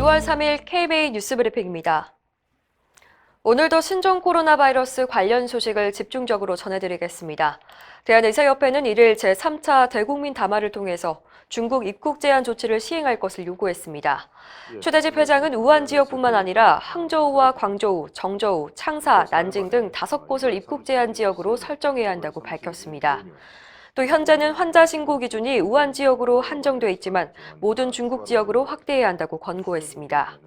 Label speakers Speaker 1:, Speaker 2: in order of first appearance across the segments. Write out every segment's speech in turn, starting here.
Speaker 1: 6월 3일 KBA 뉴스 브리핑입니다. 오늘도 신종 코로나 바이러스 관련 소식을 집중적으로 전해드리겠습니다. 대한의사협회는 1일 제3차 대국민 담화를 통해서 중국 입국 제한 조치를 시행할 것을 요구했습니다. 최대집 회장은 우한 지역뿐만 아니라 항저우와 광저우, 정저우, 창사, 난징 등 5곳을 입국 제한 지역으로 설정해야 한다고 밝혔습니다. 또 현재는 환자 신고 기준이 우한 지역으로 한정돼 있지만 모든 중국 지역으로 확대해야 한다고 권고했습니다.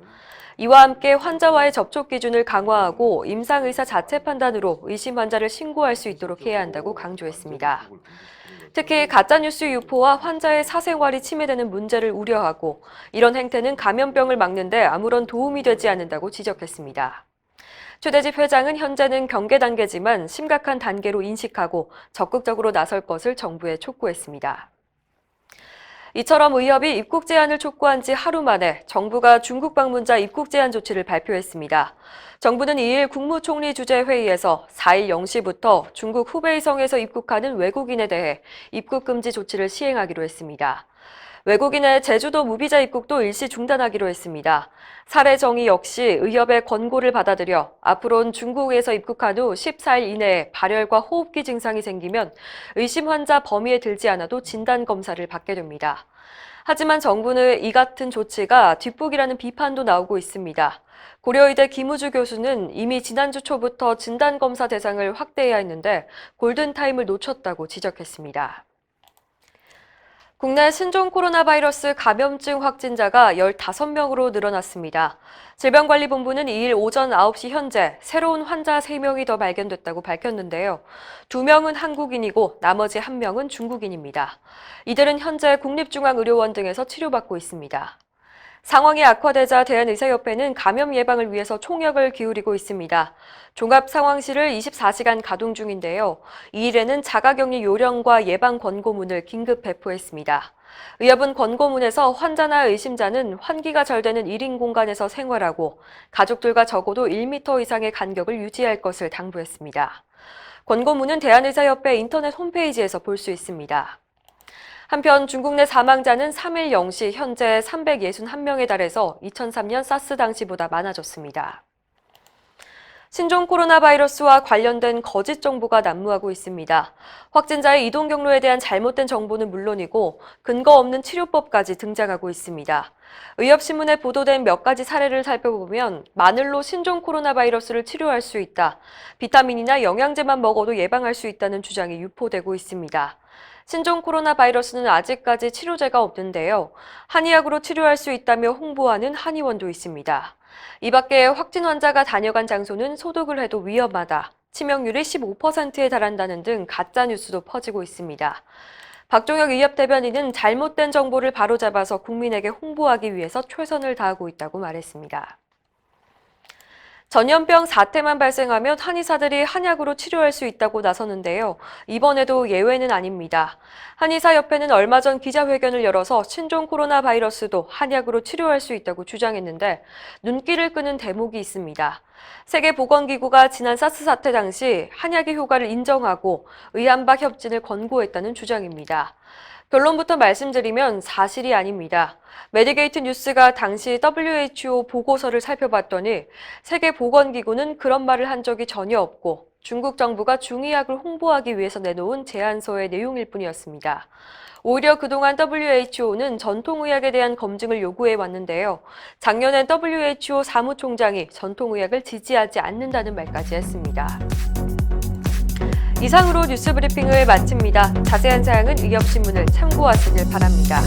Speaker 1: 이와 함께 환자와의 접촉 기준을 강화하고 임상의사 자체 판단으로 의심 환자를 신고할 수 있도록 해야 한다고 강조했습니다. 특히 가짜뉴스 유포와 환자의 사생활이 침해되는 문제를 우려하고 이런 행태는 감염병을 막는 데 아무런 도움이 되지 않는다고 지적했습니다. 최대집 회장은 현재는 경계 단계지만 심각한 단계로 인식하고 적극적으로 나설 것을 정부에 촉구했습니다. 이처럼 의협이 입국 제한을 촉구한 지 하루 만에 정부가 중국 방문자 입국 제한 조치를 발표했습니다. 정부는 2일 국무총리 주재 회의에서 4일 0시부터 중국 후베이성에서 입국하는 외국인에 대해 입국 금지 조치를 시행하기로 했습니다. 외국인의 제주도 무비자 입국도 일시 중단하기로 했습니다. 사례 정의 역시 의협의 권고를 받아들여 앞으로는 중국에서 입국한 후 14일 이내에 발열과 호흡기 증상이 생기면 의심 환자 범위에 들지 않아도 진단 검사를 받게 됩니다. 하지만 정부는 이 같은 조치가 뒷북이라는 비판도 나오고 있습니다. 고려의대 김우주 교수는 이미 지난주 초부터 진단검사 대상을 확대해야 했는데 골든타임을 놓쳤다고 지적했습니다. 국내 신종 코로나 바이러스 감염증 확진자가 15명으로 늘어났습니다. 질병관리본부는 2일 오전 9시 현재 새로운 환자 3명이 더 발견됐다고 밝혔는데요. 2명은 한국인이고 나머지 1명은 중국인입니다. 이들은 현재 국립중앙의료원 등에서 치료받고 있습니다. 상황이 악화되자 대한의사협회는 감염 예방을 위해서 총력을 기울이고 있습니다. 종합상황실을 24시간 가동 중인데요. 2일에는 자가격리 요령과 예방 권고문을 긴급 배포했습니다. 의협은 권고문에서 환자나 의심자는 환기가 잘 되는 1인 공간에서 생활하고 가족들과 적어도 1m 이상의 간격을 유지할 것을 당부했습니다. 권고문은 대한의사협회 인터넷 홈페이지에서 볼 수 있습니다. 한편 중국 내 사망자는 3일 0시 현재 361명에 달해서 2003년 사스 당시보다 많아졌습니다. 신종 코로나 바이러스와 관련된 거짓 정보가 난무하고 있습니다. 확진자의 이동 경로에 대한 잘못된 정보는 물론이고 근거 없는 치료법까지 등장하고 있습니다. 의협신문에 보도된 몇 가지 사례를 살펴보면 마늘로 신종 코로나 바이러스를 치료할 수 있다, 비타민이나 영양제만 먹어도 예방할 수 있다는 주장이 유포되고 있습니다. 신종 코로나 바이러스는 아직까지 치료제가 없는데요. 한의학으로 치료할 수 있다며 홍보하는 한의원도 있습니다. 이 밖에 확진 환자가 다녀간 장소는 소독을 해도 위험하다, 치명률이 15%에 달한다는 등 가짜 뉴스도 퍼지고 있습니다. 박종혁 의협 대변인은 잘못된 정보를 바로잡아서 국민에게 홍보하기 위해서 최선을 다하고 있다고 말했습니다. 전염병 사태만 발생하면 한의사들이 한약으로 치료할 수 있다고 나서는데요. 이번에도 예외는 아닙니다. 한의사협회는 얼마 전 기자회견을 열어서 신종 코로나 바이러스도 한약으로 치료할 수 있다고 주장했는데 눈길을 끄는 대목이 있습니다. 세계보건기구가 지난 사스 사태 당시 한약의 효과를 인정하고 의한박 협진을 권고했다는 주장입니다. 결론부터 말씀드리면 사실이 아닙니다. 메디게이트 뉴스가 당시 WHO 보고서를 살펴봤더니 세계보건기구는 그런 말을 한 적이 전혀 없고 중국 정부가 중의학을 홍보하기 위해서 내놓은 제안서의 내용일 뿐이었습니다. 오히려 그동안 WHO는 전통의학에 대한 검증을 요구해 왔는데요. 작년엔 WHO 사무총장이 전통의학을 지지하지 않는다는 말까지 했습니다. 이상으로 뉴스 브리핑을 마칩니다. 자세한 사항은 의협신문을 참고하시길 바랍니다.